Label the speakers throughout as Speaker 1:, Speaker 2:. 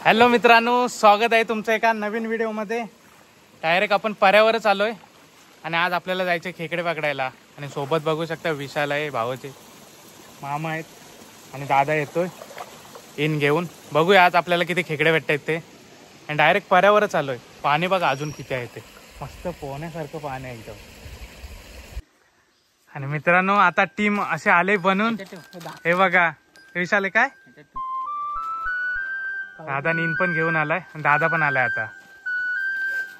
Speaker 1: Hello मित्रांनो, स्वागत आहे तुमचं एका नवीन व्हिडिओमध्ये। डायरेक्ट आपण पर्यावरच आलोय आणि आज आपल्याला जायचे खेकडे पकडायला। आणि सोबत बघू शकता विशाल आहे, भावाचे मामा आहेत आणि दादा येतोय इन घेऊन। बघूया आज आपल्याला किती खेकडे भेटतात ते। आणि डायरेक्ट पर्यावरच आलोय। पाणी बघा अजून किती आहे ते, मस्त पोहण्यासारखं पाणी आहे एकदम। आणि मित्रांनो आता टीम असे आले बनून, हे बघा विशाल काय दादा नीन पण घेऊन आलाय, दादा पण आलाय आता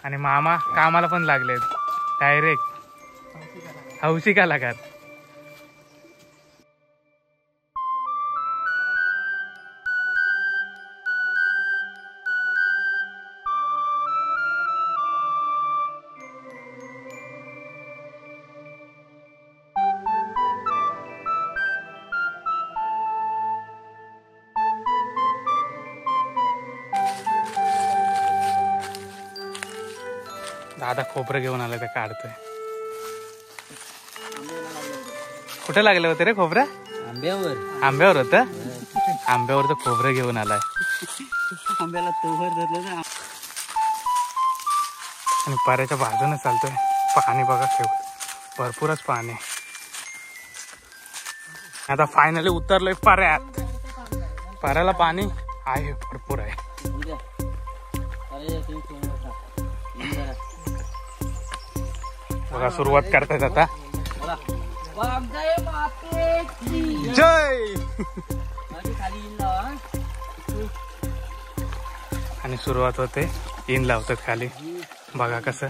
Speaker 1: आणि मामा कामाला पण लागले डायरेक्ट हौशी कलाकार। दादा खोबरं घेऊन आलं ते काढतोय। कुठे लागले होते रे खोबरं?
Speaker 2: आंब्यावर।
Speaker 1: आंब्यावर होतं? आंब्यावर तर खोबरं घेऊन आलाय।
Speaker 2: आंब्याला तोवर धरलं ना।
Speaker 1: आणि पाऱ्याच्या बाजूने चालतोय। पाणी बघा केवढं, भरपूरच पाणी। आता फायनली उतरलोय पाऱ्यात। पाऱ्याला पाणी आहे, भरपूर आहे। बघा सुरुवात करतायत आता। जय। आणि सुरुवात होते, इन लावतात खाली। बघा कसं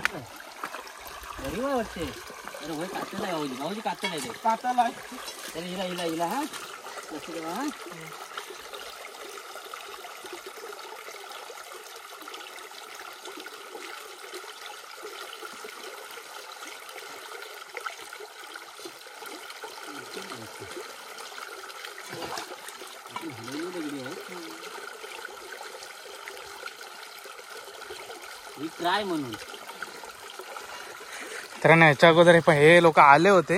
Speaker 2: ट्राय म्हणून।
Speaker 1: तर ह्याच्या अगोदर हे लोक आले होते,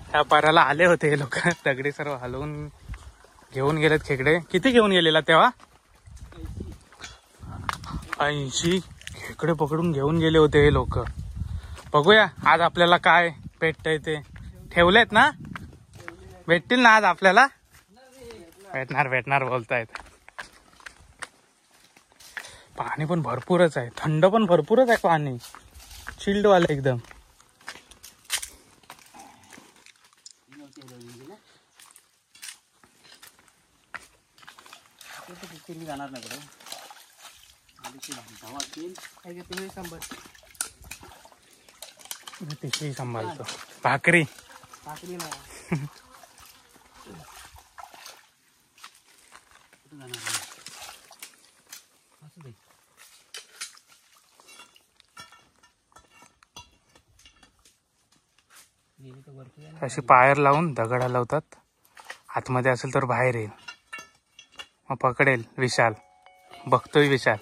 Speaker 1: ह्या पाऱ्याला आले होते हे लोक। दगडी सर्व हलवून घेऊन गेलेत खेकडे। किती घेऊन गेलेला तेव्हा? 80 खेकडे पकडून घेऊन गेले होते हे लोक। बघूया आज आपल्याला काय भेटतंय ते। ठेवलेत ना? भेटतील ना आज आपल्याला? भेटणार बोलतायत। पाणी पण भरपूरच आहे, थंड पण भरपूरच आहे पाणी, चिल्ड वाला एकदम। पिशवी सांभाळतो, भाकरी अशी पायर लावून दगड हलवतात। आतमध्ये असेल तर बाहेर येईल, मग पकडेल विशाल। बघतोय विशाल।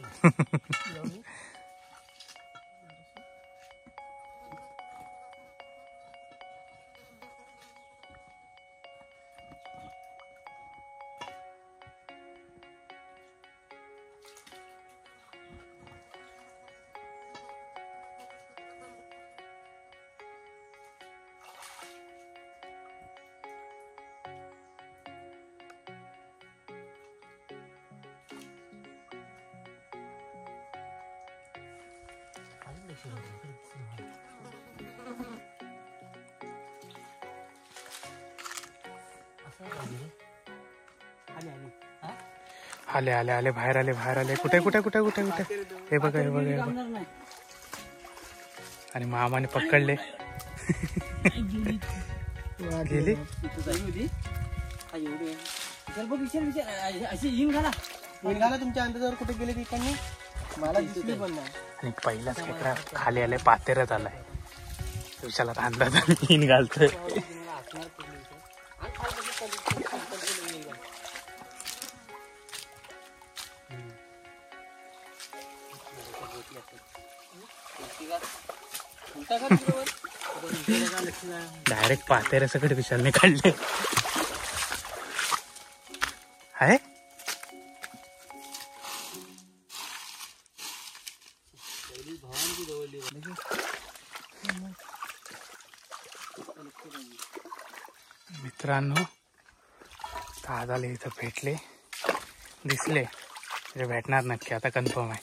Speaker 1: आले आले आले बाहेर आले। कुठे हे बघा हे बघा। आणि मामाने पकडले। गेली
Speaker 2: तुमच्या अंदाजावर कुठे गेले तिकडनं मला दिसली पण नाही।
Speaker 1: आणि पहिलाच खेकडा खाली आलाय, पातेरत आलाय। विशाला अंदाज इन घालतोय। डायरेक्ट पातेर सकट विशालने काढले आहे। मित्रांनो, दादाला इथं भेटले, दिसले म्हणजे भेटणार नक्की, आता कन्फर्म आहे.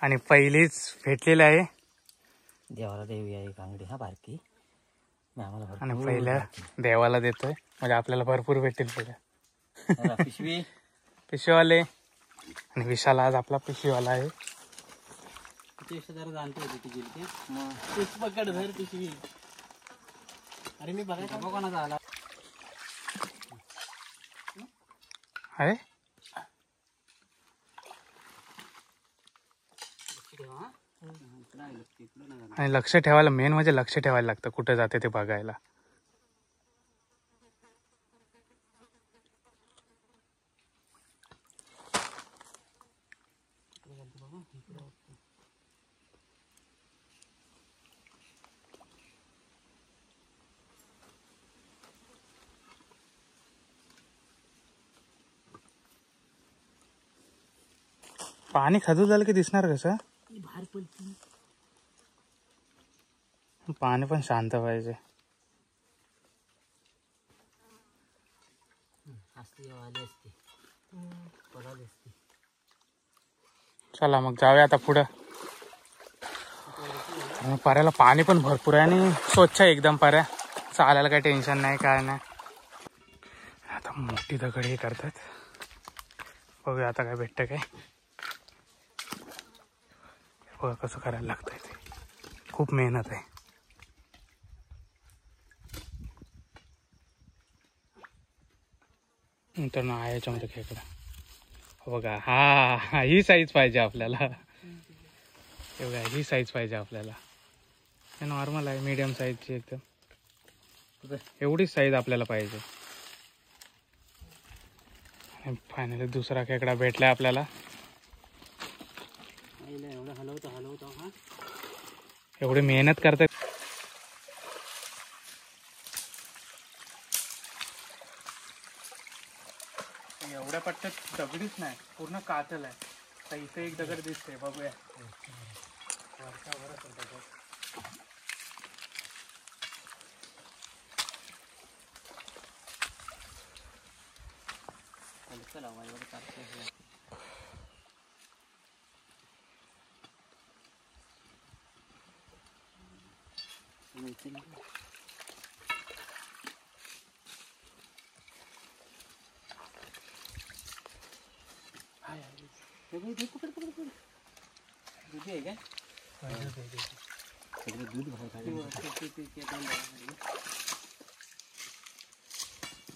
Speaker 1: आणि पहिलीच भेटलेलं आहे
Speaker 2: देवाला देवी आहे कांगडी हा बारकी. आम्हाला
Speaker 1: आणि पहिल्या देवाला देतोय म्हणजे आपल्याला भरपूर भेटेल पुढे.
Speaker 2: पिशवी
Speaker 1: पिशवीवाले आणि विशाल आज आपला पिशवीवाला आहे.
Speaker 2: जरा जाणतो होती ती गेली ते पकड धर पिशवी. अरे मी बघायचा कोणाचा आला
Speaker 1: आहे. आणि लक्ष ठेवायला, मेन म्हणजे लक्ष ठेवायला लागतं कुठे जाते ते बघायला. पाणी खजूर झालं की दिसणार कसं.
Speaker 2: बाहेर पडली.
Speaker 1: पाणी पण शांत पाहिजे. चला मग जाऊया आता पुढं. आणि पर्याला पाणी पण भरपूर आहे आणि स्वच्छ आहे एकदम पर्या. चालायला काही टेन्शन नाही, काय नाही. आता मोठी दगड हे करतात, बघूया आता काय भेटतं काय. बघा कसं करायला लागतंय ते, खूप मेहनत आहे. नंतर ना आहे याच्यामध्ये खेकडा बघा. हा ही साईज पाहिजे आपल्याला. हे बघा ही साईज पाहिजे आपल्याला. हे नॉर्मल आहे, मीडियम साईजची एकदम. एवढीच साईज आपल्याला पाहिजे. फायनली दुसरा खेकडा भेटलाय आपल्याला. एवढी मेहनत करतात. एवढ्या पट्ट्यात दगडीच नाही, पूर्ण कातल आहे. तर इथे एक दगड दिसते, बघूया.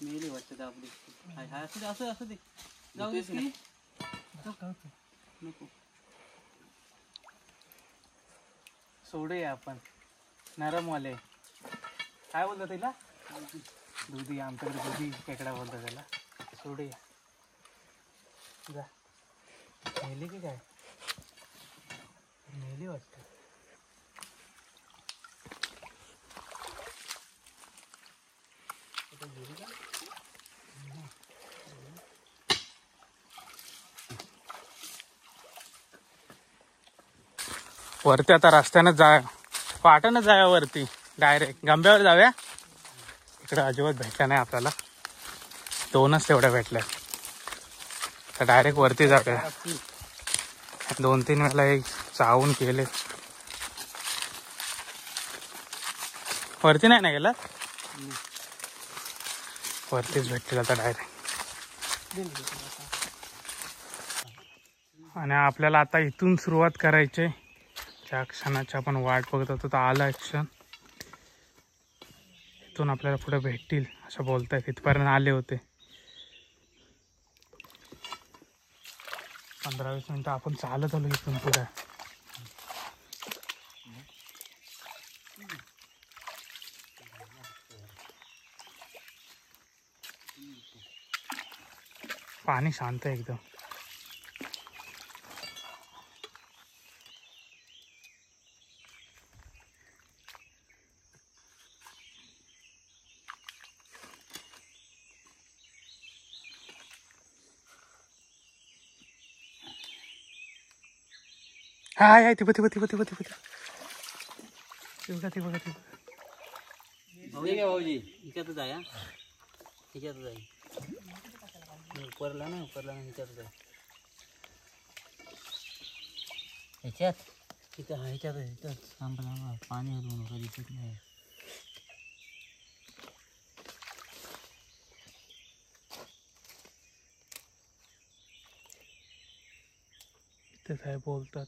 Speaker 2: मेली वाटतं आपली. असं दे जाऊ देस की नको.
Speaker 1: सोडूया आपण. नरमवाले काय बोलतो तिला, दुधी. आमच्याकडे दुधी खेकडा बोलतो त्याला. सोडूया. जा. मेली की काय, मेली वाटतं. वरती आता रस्त्यानं जा, वाटानं जाऊया वरती. डायरेक्ट गंब्यावर जाऊया. इकडे अजिबात भेटला नाही आपल्याला, दोनच तेवढ्या भेटल्या. तर डायरेक्ट वरती जाऊया. 2-3 वेळा एक चावून केले. वरती नाही ना गेला, वरतीच भेटतील आता डायरेक्ट. आणि आपल्याला आता इथून सुरुवात करायची. ज्या क्षणाची आपण वाट बघत होतो तर आला क्षण. इथून आपल्याला पुढे भेटतील असं बोलतायत. इथपर्यंत आले होते. 15-20 मिनिटं आपण चालत आलो इथून पुढे. पाणी शांत आहे एकदम. हाय हाय ती बघ ती बघ ती बघ ती बघ ती बघ ती बघा ती बघा ती बघा.
Speaker 2: भाऊजी हिच्यातच आहे हा. हिच्यातच आहे. उपरला नाही हिच्यातच आहे. ह्याच्यात तिथं आहे ह्याच्यात थांबला पाणी हलवू नका दिसत नाही.
Speaker 1: ते काय बोलतात.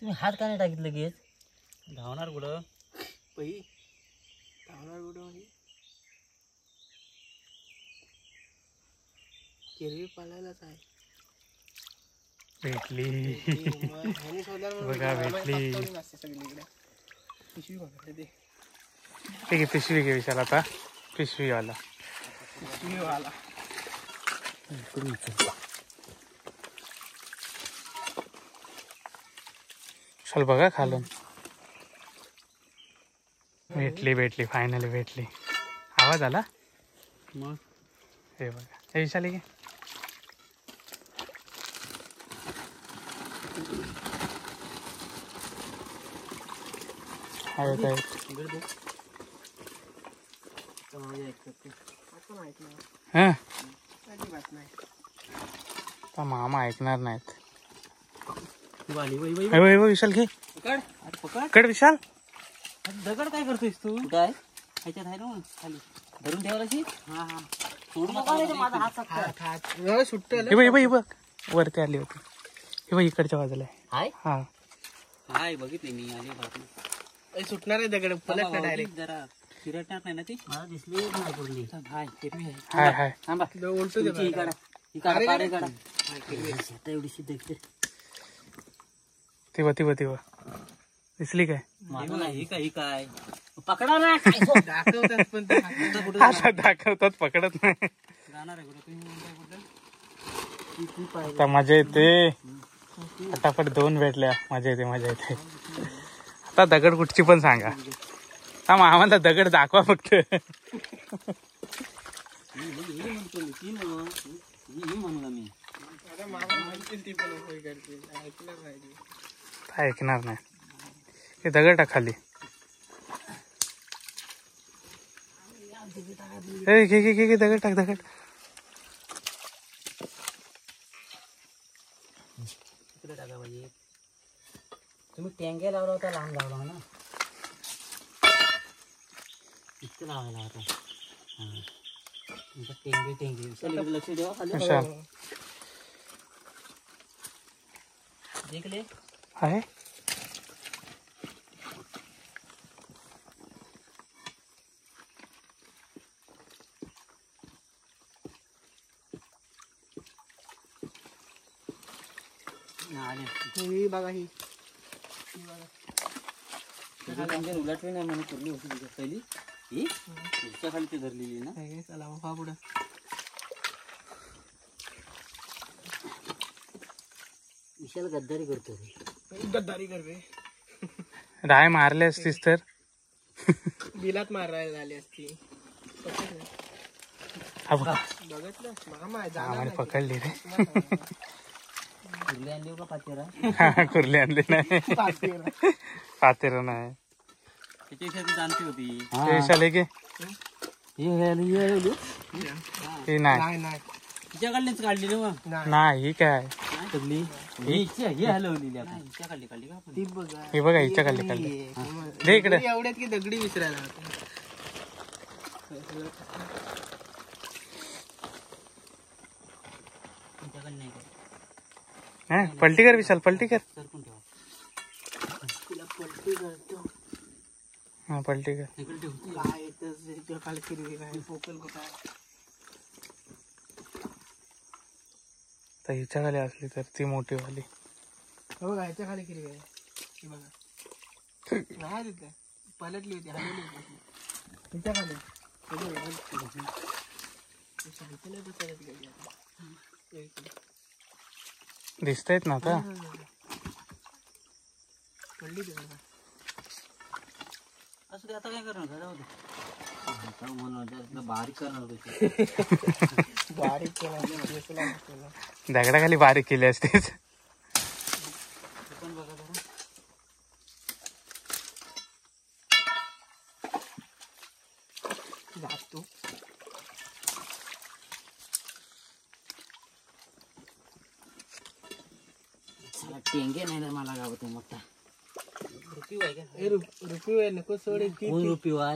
Speaker 2: तुम्ही हात का नाही टाकीत लगेच? धावणार कुठं पही धावणार कुठं केरवी पालायलाच आहे.
Speaker 1: भेटली बघा भेटली. ठीक आहे पिशवी घे विशाल आता. पिशवीवाला चल बघा खालून. भेटली फायनली भेटली. आवाज आला
Speaker 2: मग
Speaker 1: हे बघा. हे विशाल घे. मामा ऐकणार नाहीत. विशाल घे. पकड विशाल.
Speaker 2: दगड काय करतोयस तू? काय ह्याच्यात आहे ना खाली धरून ठेवायची. हा हा सोडू नका.
Speaker 1: सुट्ट वरती आली होती. हे बघ इकडच्या बाजूला
Speaker 2: हाय.
Speaker 1: हा
Speaker 2: हाय बघितली मी आली बातमी. सुटणार आहे दगड पलटणार डायरेक्ट. जरा फिरटणार नाही ना ती. मला दिसली नाही पूर्णी. हाय
Speaker 1: हाय हाय
Speaker 2: थांबा उलटू दे. एवढीशी देखते
Speaker 1: ती दिसली काय?
Speaker 2: ही काय पकडा ना. दाखवतात पण
Speaker 1: दाखवतात पकडत नाही.
Speaker 2: जाणार आहे कुठं
Speaker 1: आता मजा येते. फटाफट 2 भेटल्या. मजा येते. आता दगड कुठची पण सांगा. आम्हाला दगड दाखवा फक्त. ऐकणार नाही. हे दगड टाक खाली. घे दगड टाक.
Speaker 2: इकडे टाका पाहिजे. तुम्ही टेंगे लावला होता लांब लावला ना. इतकं लावायला होता. टेंगे लक्ष द्या खाली. देखले
Speaker 1: आहे
Speaker 2: बघा ही उलटवी नाही म्हणून करली होती पहिली. ही पुढच्या खाली ती धरलेली ना. चला मग पुढं विशाल गद्दारी करते.
Speaker 1: राय मारले असतीस तर
Speaker 2: बिलात मारायला झाली असती. बघितलं
Speaker 1: आम्हाला पकडली रे.
Speaker 2: कुर्ली आणली का पातेरा?
Speaker 1: कुर्ली आणली नाही. पातेरा नाही.
Speaker 2: जाणती होती.
Speaker 1: विशाल घे.
Speaker 2: हे
Speaker 1: नाही
Speaker 2: तिच्याकडलीच काढली
Speaker 1: नाही. काय
Speaker 2: सगळी हलवलेली
Speaker 1: हे बघा हिच्या खाली काढली. दे इकडे.
Speaker 2: एवढ्यात की दगडी विसरायला.
Speaker 1: पलटी कर विशाल. पलटी कर. हा पलटी कर. तर हिच्या खाली असली तर ती मोठी वाली.
Speaker 2: बघा ह्याच्या खाली किती बघा नाही तिथे पलटली होती. हलवली होती तिच्या खाली.
Speaker 1: दिसतायत ना आता.
Speaker 2: पडली ती बघा. असं आता काय करणार. बारीक
Speaker 1: दगडाखाली बारीक केली असतेच.
Speaker 2: टेंगे नाही ना मला गावते मोठा.
Speaker 3: रुपीव आहे नको सोड.
Speaker 2: रुपीव आहे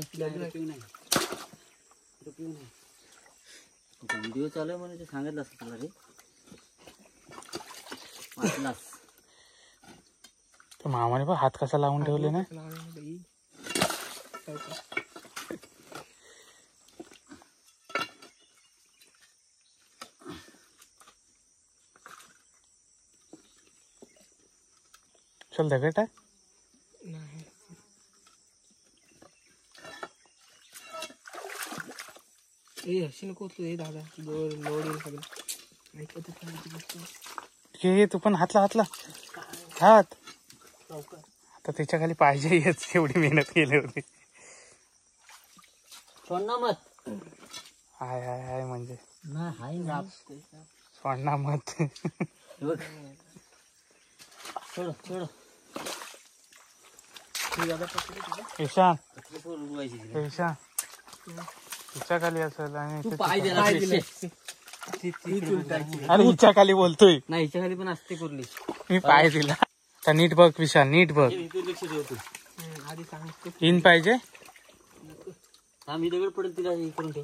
Speaker 2: व्हिडिओ चालू आहे म्हणून ते सांगितलं असतं तुला रे. वाचलास
Speaker 1: तर मामाने पण हात कसा लावून ठेवले ना. चल दगड टाक.
Speaker 3: हशी नको तू हे दादा लोड येईल सगळं.
Speaker 1: घे तू पण हातला हात आता त्याच्या खाली पाहिजे हेच एवढी मेहनत केली होती.
Speaker 2: सोडना मत
Speaker 1: हाय हाय हाय म्हणजे सोडना मत.
Speaker 2: सोड
Speaker 1: ईशान ईशान हिच्या खाली असेल आणि अरे हिच्या खाली बोलतोय.
Speaker 2: नाही हिच्या खाली पण असते कुर्ली.
Speaker 1: मी पाय दिला. आता नीट बघ विशाल नीट बघ.
Speaker 3: आधी सांगतो
Speaker 1: इन पाहिजे.
Speaker 2: आम्ही दगड पडेल तिला हे करून ठेव.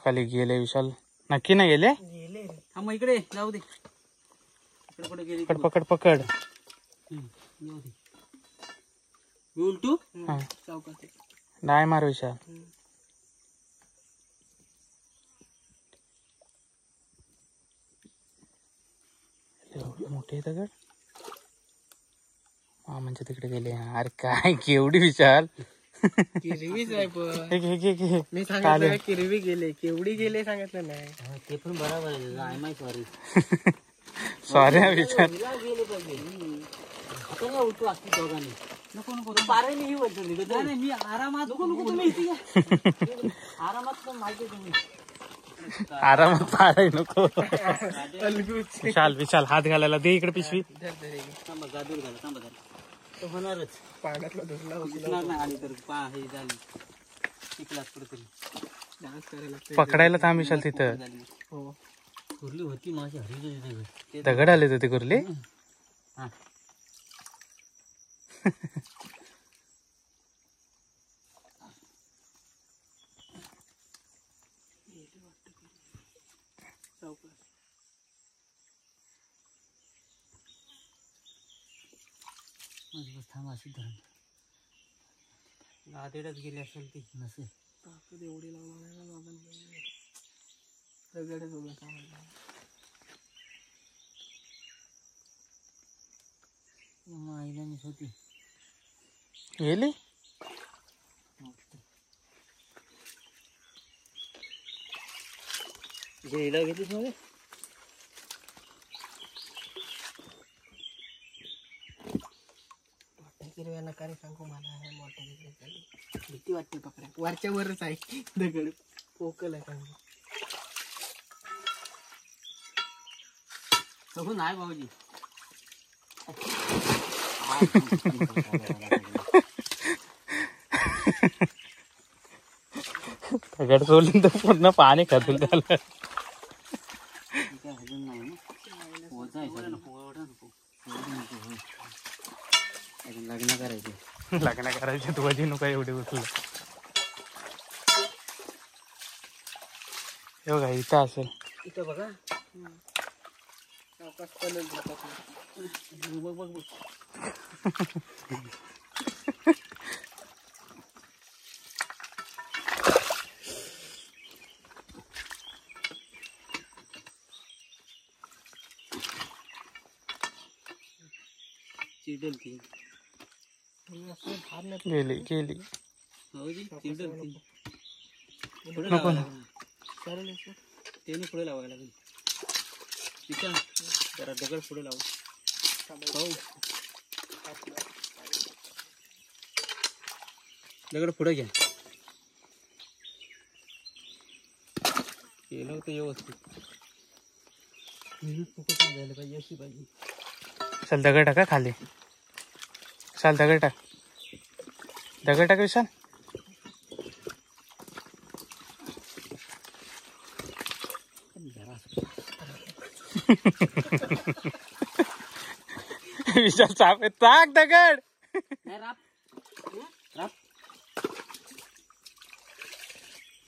Speaker 1: खाली गेले विशाल नक्की नाही गेले.
Speaker 3: गेले रे.
Speaker 2: हा मग इकडे जाऊ दे. इकडे कुठे गेली
Speaker 1: पकड पकड पकड.
Speaker 2: जाऊ दे. मी उलटू
Speaker 3: चौकात
Speaker 1: नाही मार विशाल. एवढे मोठे दगड म्हणजे तिकडे गेले. अरे काय केवढी विशाल.
Speaker 3: किरवीच आहे पण
Speaker 1: घे
Speaker 3: मी सांगितलं किरवी गेले केवढी गेले सांगितलं नाही.
Speaker 2: ते पण बरोबर आहे. आय माय सॉरी
Speaker 1: सॉरी विशाल.
Speaker 2: गेले पाहिजे. आता उलटू असते दोघांनी. नको नको पारे नाही बोलतो. नाही मी आरामात नको नको तुम्ही आरामात पण माहिती तुम्ही
Speaker 1: आरामात पाय नको. विशाल विशाल हात घालायला दे इकडे पिशवी.
Speaker 2: थांबा गादूर झाला. थांबा झाला तो होणारच.
Speaker 3: पाण्यातला धुसला
Speaker 2: दिसणार नाही आली तर पा हे झाली शिकलाच कुठेतरी
Speaker 3: डान्स करायला.
Speaker 1: पकडायला थांब विशाल तिथं.
Speaker 3: हो
Speaker 2: कुर्ली होती माझी हरी
Speaker 1: दगड आले होते कुर्ली.
Speaker 2: हा थांबा अशी धरण
Speaker 3: गादेडच गेली असेल ती.
Speaker 2: नसेल
Speaker 3: ताकद एवढी लावणार दगडच उभं थांबला.
Speaker 2: आईला मिस होती
Speaker 1: गेली.
Speaker 2: हिला घेतलीस मध्ये
Speaker 3: हिरव्या नकारे सांगू मला मोठ्या हिरव्या भीती वाटते पकड्या. वरच्या वरच आहे दगड पोकल आहे सांगू.
Speaker 2: बघू नाही भाऊजी
Speaker 1: दगड सोडून तर पूर्ण पाणी खातून झालं.
Speaker 2: लग्न करायचे.
Speaker 1: लग्न करायचे तू वजी नको एवढी उचल. हे बघा इथं असेल.
Speaker 2: इथं बघा बघ बघ बघ. चिडल ती
Speaker 1: गेली गेली.
Speaker 2: चिडल ती पुढे
Speaker 1: नको
Speaker 2: लावायला त्याने पुढे लावायला लागेल. तिच्या जरा दगड पुढे लावू. दगड पुढे घ्या. केलं होतं व्यवस्थित. मेहनत फुकट नाही झालं पाहिजे अशी पाहिजे.
Speaker 1: चल दगड टाका खाली. चाल दगड टाक. दगड टाक विशाल. विशाल साप आहे. टाक दगड.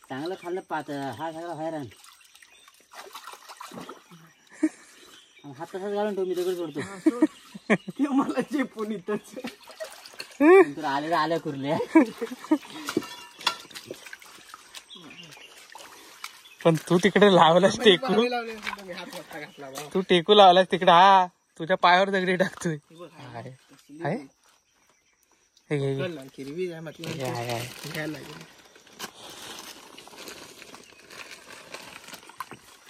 Speaker 2: चांगलं खाल्लं पात हा सगळा हैराण. हात तसाच घालून ठेव. मी दगड जोडतो.
Speaker 3: मला चेपून इथंच
Speaker 2: तुला आल्या कुरल्या.
Speaker 1: पण तू तिकडे लावलास टेकू.
Speaker 3: लावले मी हात मोठा घातला बा.
Speaker 1: तू टेकू लावलास तिकडे. हा तुझ्या पायावर दगडी टाकतोय. आहे आहे? हे घे, घे.
Speaker 3: हिरवी आहे म्हटलं
Speaker 1: हे आहे, आहे.
Speaker 3: घ्यायला लागेल.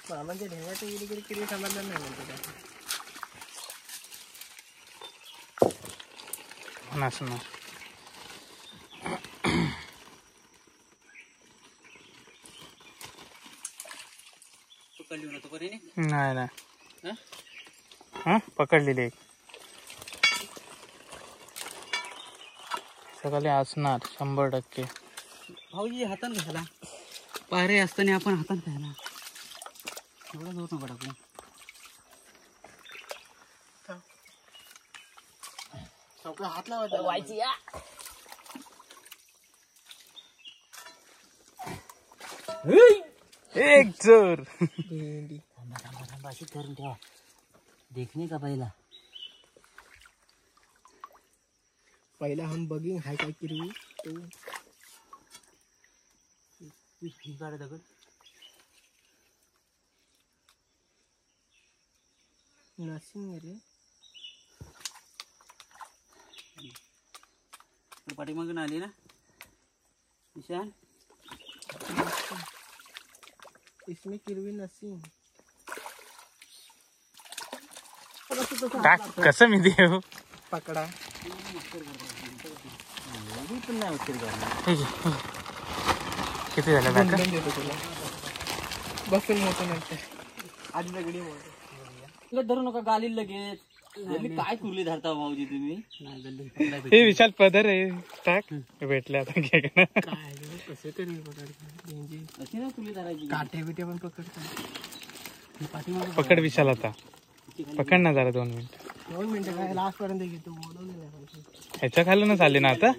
Speaker 3: मामांच्या ढेवाच्या गेली किती समाधान नाही म्हणतो का.
Speaker 1: नसणार.
Speaker 2: पकडली होती पर्यंत.
Speaker 1: नाही नाही. हा पकडलेली एक. सकाळी असणार 100%.
Speaker 2: भाऊजी हातान घ्यायला. पारे असताना आपण हातान खायला. एवढा जोर नका टाकू.
Speaker 3: सगळं हात लावायचा.
Speaker 2: व्हायची या.
Speaker 1: एक जोर.
Speaker 2: थांबा थांबा थांबा. अशी करून ठेवा. देखणे का
Speaker 3: पहिला हम बघिंग हाय काय किरवी तो
Speaker 2: ही काढ दगड.
Speaker 3: नसिंग रे.
Speaker 2: पाठीमागून आली ना ईशान.
Speaker 3: इसमें किरवी नसिंग.
Speaker 1: टाक कसं मी देऊ.
Speaker 3: पकडा.
Speaker 2: पण नाही उत्तर करणार.
Speaker 1: हे घे, हे घे. किती झालं टाका.
Speaker 3: बंधन देतो तुला. बसून मोठं नंतर आधी दगडी मोठं.
Speaker 2: धरू नका गाली लगेच. काय कुर्ली धरता भाऊजी तुम्ही.
Speaker 1: हे विशाल पदर आहे. टाक. भेटले आता घे का.
Speaker 3: काय कसं तरी पकड.
Speaker 2: अशी ना कुर्ली धरायची.
Speaker 3: काटे बिटे पण पकडतात.
Speaker 2: पाठीमागे
Speaker 1: पकड विशाल आता. पकड ना जरा 2 मिनिट.
Speaker 3: 2 मिनिटं काय लास्ट पर्यंत घेतो. मोडवलं
Speaker 1: ह्याच्या खालूनच आले ना आता.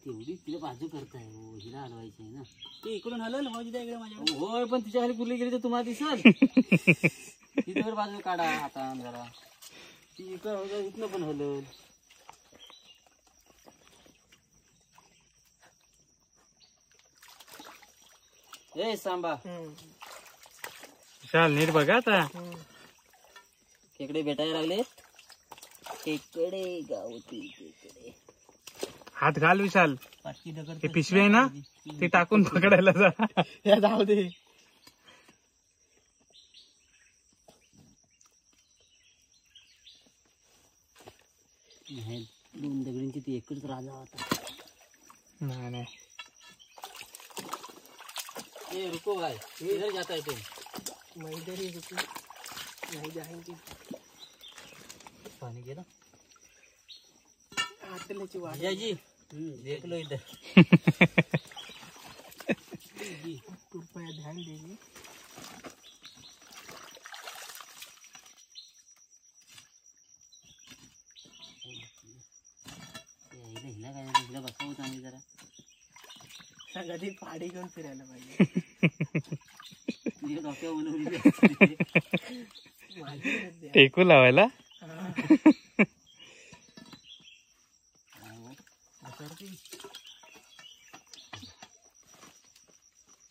Speaker 2: तेवढी तिला बाजू करताय. हो हिला हलवायची आहे ना. ते इकडून हलल भाऊजी त्या इकडे माझ्या. होय पण तिच्या खाली कुर्ली गेली तर तुम्हाला दिसल. ती दगड बाजू काढा आता जरा. ती इकडं पण हलल. ए सांबा.
Speaker 1: विशाल नीट बघा आता.
Speaker 2: खेकडे भेटायला लागले. खेकडे गावठी खेकडे.
Speaker 1: हात घाल विशाल.
Speaker 2: पाचकी दगड.
Speaker 1: हे पिशवी आहे ना ते टाकून पकडायला जा.
Speaker 3: या जाऊ दे.
Speaker 2: नाही 2 दगडींची ती एकच राजा होता.
Speaker 1: नाही नाही.
Speaker 2: ए रुको भाई. इधर जाता है तुम.
Speaker 3: मैं इधर ही रुकू. नहीं जाएंगे.
Speaker 2: पानी गेला.
Speaker 3: आटल्याची वाट.
Speaker 2: भैया जी देख लो इधर.
Speaker 3: कृपया ध्यान दीजिए.
Speaker 2: हिला काय हिला बसवू चांगली जरा.
Speaker 3: कधी पाडी घेऊन फिरायला पाहिजे.
Speaker 2: डोक्यावर बनवली.
Speaker 1: टेकू लावायला.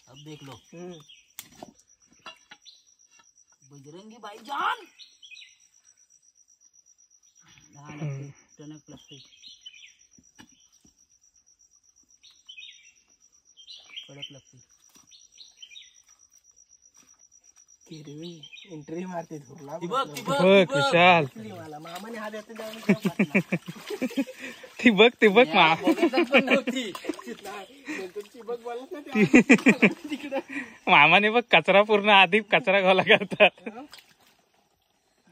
Speaker 2: अब देख लो. बजरंगी भाईजान. टणक लागते. कडक लागते.
Speaker 3: एंट्री मारते धुरला
Speaker 1: बघ विशाल,
Speaker 3: मला मामाने हात येते जाऊन
Speaker 1: ती बघ मा
Speaker 2: पण नव्हती.
Speaker 3: चिबक बोलत ना तिकडे
Speaker 1: मामाने बघ कचरा पूर्ण आधी कचरा गोळा करतात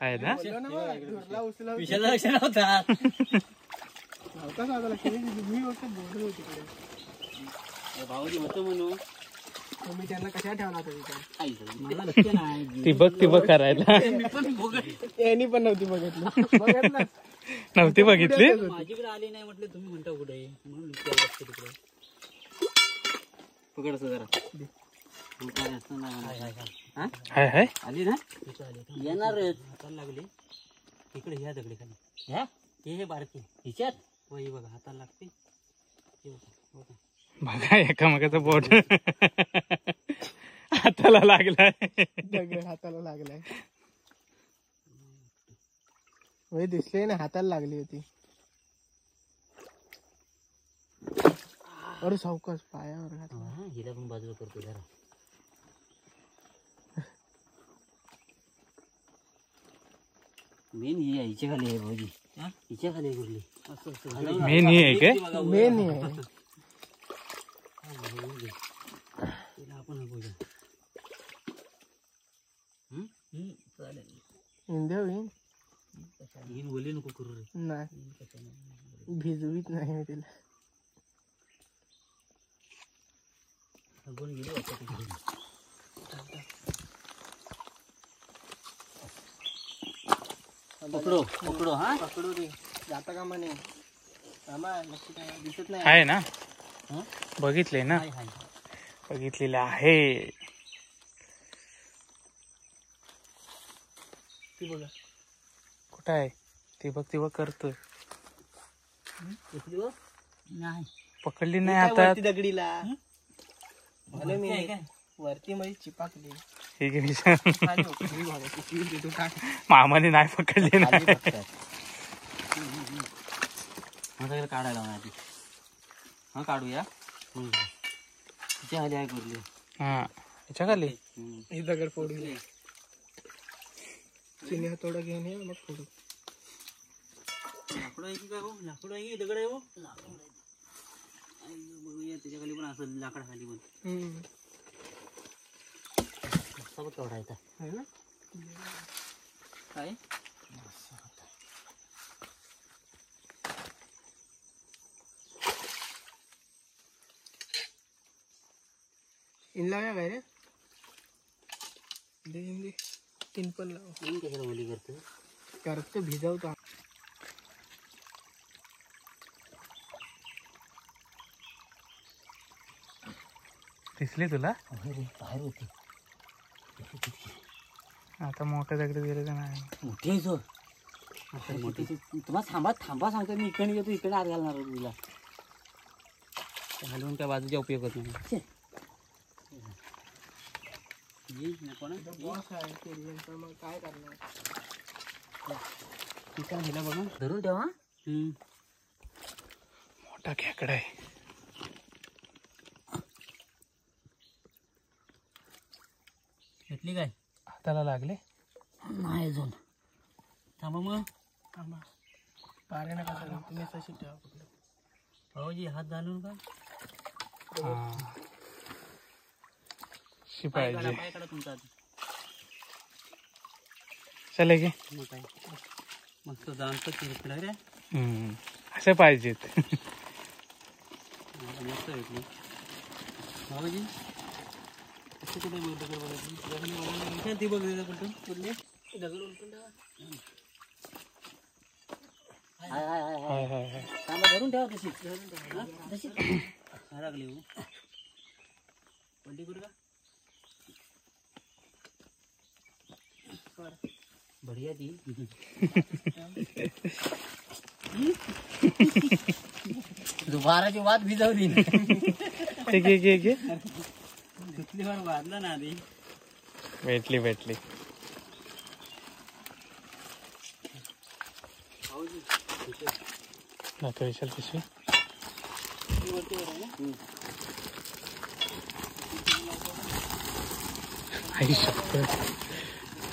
Speaker 1: आहे ना.
Speaker 3: धुरला उचला
Speaker 2: विशालला लक्ष नव्हता.
Speaker 3: नव्हता साधा लक्ष मी फक्त बोलत होती तिकडे.
Speaker 2: भाऊजी होतं म्हणून
Speaker 3: तुम्ही त्यांना कशा ठेवला होता तिकडे?
Speaker 2: मला लक्ष नाही.
Speaker 1: ती बघ करायला
Speaker 3: यांनी पण नव्हती बघितलं
Speaker 1: नव्हती बघितली.
Speaker 2: माझीकडे आली नाही म्हटलं, तुम्ही म्हणता कुठे म्हणून लक्ष तिकडे. पकड असं जरा. काय असं नाही.
Speaker 1: हाय हाय
Speaker 2: आली ना येणारच. हाताला लागली तिकडे ह्या दगडी खाली. ह्या हे बारकी हिच्यात वही बघा हाताला लागते. हे बघा, बघा.
Speaker 1: बघा एकामेकाचं बोट हाताला लागलाय.
Speaker 3: दगड हाताला लागलाय. वय दिसले ना, हाताला लागली होती. अरे सावकाश पायावर घातला.
Speaker 2: हा, हिला पण बाजूला करतो जरा. मेन ही आहे, हिच्या खाली आहे भाऊजी. हिच्या खाली गुरली. असं असं
Speaker 1: मेन ही आहे काय?
Speaker 3: मेन आहे.
Speaker 2: तिला आपण बघूया. चालेल.
Speaker 3: इंद्या होईन
Speaker 2: हिन बोली नको करू रे.
Speaker 3: नाही, भिजवीत नाही मी तिला.
Speaker 2: कोण गेली वाटतं तिकडे. पकडो पकडो. हा
Speaker 3: पकडू रे, जाता का म्हणे. मामा लक्ष काय दिसत नाही.
Speaker 1: आहे ना,
Speaker 2: हा?
Speaker 1: बघितले ना,
Speaker 2: हाय हाय.
Speaker 1: बघितलेलं आहे.
Speaker 3: ती बघा
Speaker 1: कुठं आहे ती बघ करतोय.
Speaker 2: नाही
Speaker 1: पकडली नाही
Speaker 3: काय
Speaker 1: आता.
Speaker 3: वरती दगडीला भले मी
Speaker 2: आहे काय?
Speaker 3: वरती मध्ये चिपाकली.
Speaker 1: ठीक आहे विशाल.
Speaker 3: खाली उकळी बघा, किती देतो टाक.
Speaker 1: मामाने नाही पकडली ना.
Speaker 2: माझ्याकडे काढायला आधी. हा काढूया. तिच्या खाली आहे कुरली.
Speaker 1: हा याच्या खाली
Speaker 3: ही दगड फोडू. चिनी हातोडा घेऊन ये मग फोडू.
Speaker 2: लाकडं आहे की काय हो? लाकडं आहे की दगड आहे हो? लाकडं आहे. बघूया त्याच्या खाली पण असं लाकडा खाली पण सबक केवढा आहे
Speaker 3: आहे ना.
Speaker 2: काय
Speaker 3: इनला काय रे, दे तीन पण लाव.
Speaker 2: मी कशाला मुली करतो.
Speaker 3: करतो भिजवतो.
Speaker 1: दिसली तुला?
Speaker 2: बाहेर होती.
Speaker 1: आता मोठ्या दगडी गेले तर नाही.
Speaker 2: मोठी आहे जो. मोठी तुम्हाला थांबा सांगतो मी. इकडे येतो, इकडे आत घालणार तुला. घालून काय बाजूच्या उपयोग होत नाही.
Speaker 3: बॉस आहे ते, मग काय करणार.
Speaker 2: चिकन दिला बघा, धरून ठेवा.
Speaker 1: मोठा खेकडा आहे.
Speaker 2: घेतली काय?
Speaker 1: हाताला लागले
Speaker 2: नाही अजून. थांबा मग.
Speaker 3: थांबा, पारे नका करू. तुम्ही तशी ठेवा पकडून.
Speaker 2: भाऊजी हात घालून का
Speaker 1: पाहिजे.
Speaker 2: पाय काढा तुमचा आधी.
Speaker 1: चले गे.
Speaker 2: मग काय मस्त जाणतं खेकडा रे.
Speaker 1: असे पाहिजेत.
Speaker 2: मस्त भेटली भाऊजी. कसं कुठे दगड बघायची ती बघ कुठून कुठली दगड उलटून ठेवा. हाय हाय हाय हाय.
Speaker 1: हाय हाय हाय.
Speaker 2: थांबा, धरून ठेवा तशी. धरून ठेवा तशी. लागली हो पलटी करू का? बढिया ती. दुपाराची वाद भिजवली. धुतलीवर वाजला ना आधी.
Speaker 1: भेटली नको विशाल पिशवी. आई शपथ.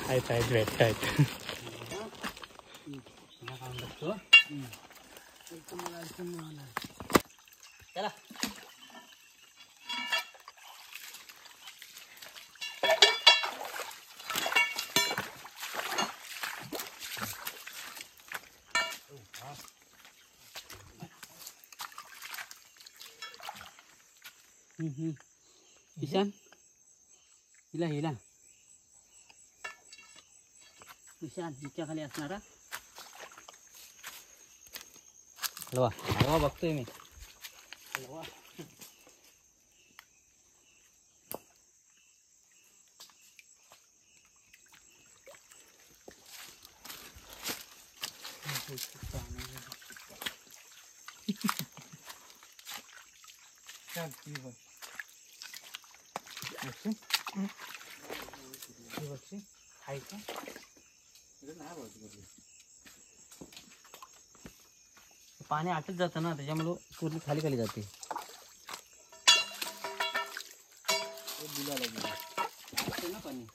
Speaker 1: आहेत भेटत आहेत.
Speaker 2: चला ईशान हिला हिला ईशान हिच्या खाली असणारा हलवा हलवा बघतोय मी हलवा पाणी आटत जातं ना त्याच्यामुळं पूर्ण खाली खाली जाते. ना पाणी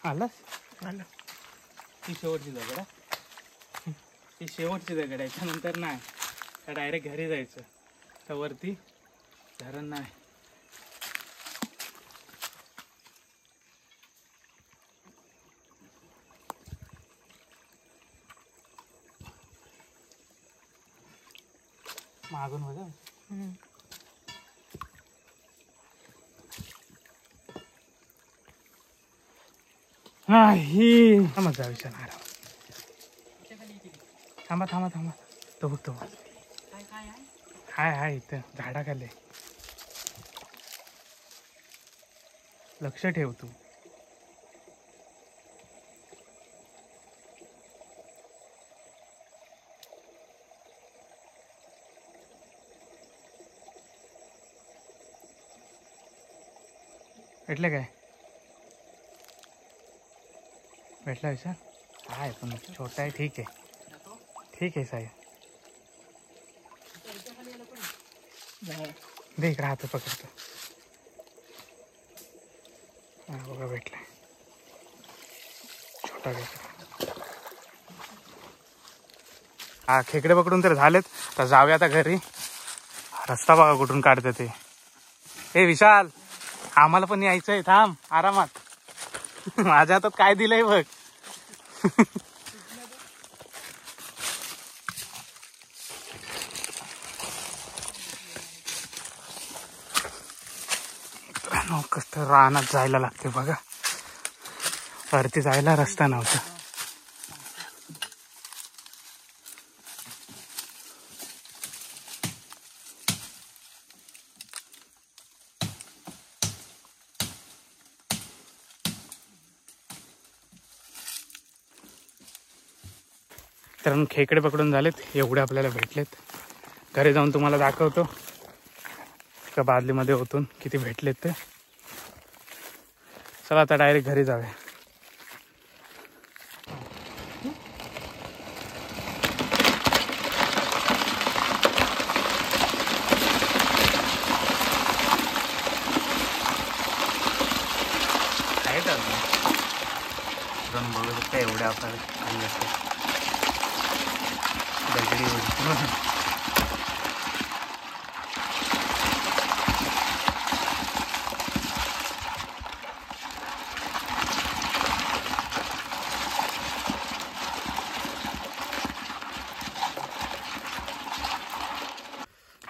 Speaker 1: आलास आलं. ती शेवटची दगड आहे. ती शेवटची दगड आहे. त्यानंतर नाही तर डायरेक्ट घरी जायचं. तर वरती धरण नाही. मागून बघा. नाही मजा विचार थांबा थांबा थांबा. तो बघ तो हाय हाय इथं झाडाखाली. लक्ष ठेव तू. भेटलं काय? भेटला विचार. हाय पण छोटा आहे. ठीक आहे ठीक आहे साहेब. देख राहतो पकडतो. हा बघा भेटलाय छोटा भेटला. हा खेकडे पकडून तर झालेत. तर जाऊया आता घरी. रस्ता बघा कुठून काढते ते. हे विशाल आम्हाला पण यायचंय. थांब आरामात. माझ्या हातात काय दिलंय बघ. कसं रानात जायला लागते बघा. वरती जायला रस्ता नव्हता. तर खेकडे पकडून झालेत. एवढे आपल्याला भेटलेत. घरी जाऊन तुम्हाला दाखवतो का बादलीमध्ये ओतून किती भेटलेत ते. चला आता डायरेक्ट घरी जाऊया. आहेत अजून बघू शकता एवढे आपल्याला खाली असतात. दगडी वगैरे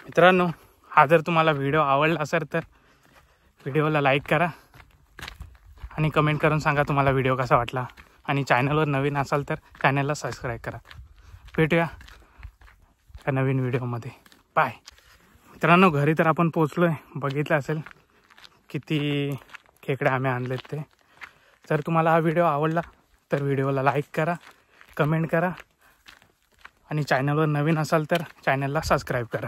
Speaker 1: मित्रांनो, हा जर तुम्हाला व्हिडिओ आवडला असेल तर व्हिडिओला लाईक करा आणि कमेंट करून सांगा तुम्हाला व्हिडिओ कसा वाटला. आणि चॅनलवर नवीन असाल तर चॅनलला सबस्क्राईब करा. भेटूया त्या नवीन व्हिडिओमध्ये. बाय. मित्रांनो, घरी तर आपण पोचलो आहे. बघितलं असेल किती खेकडे आम्ही आणलेत ते. जर तुम्हाला हा व्हिडिओ आवडला तर व्हिडिओला लाईक करा, कमेंट करा आणि चॅनलवर नवीन असाल तर चॅनलला सबस्क्राईब करा.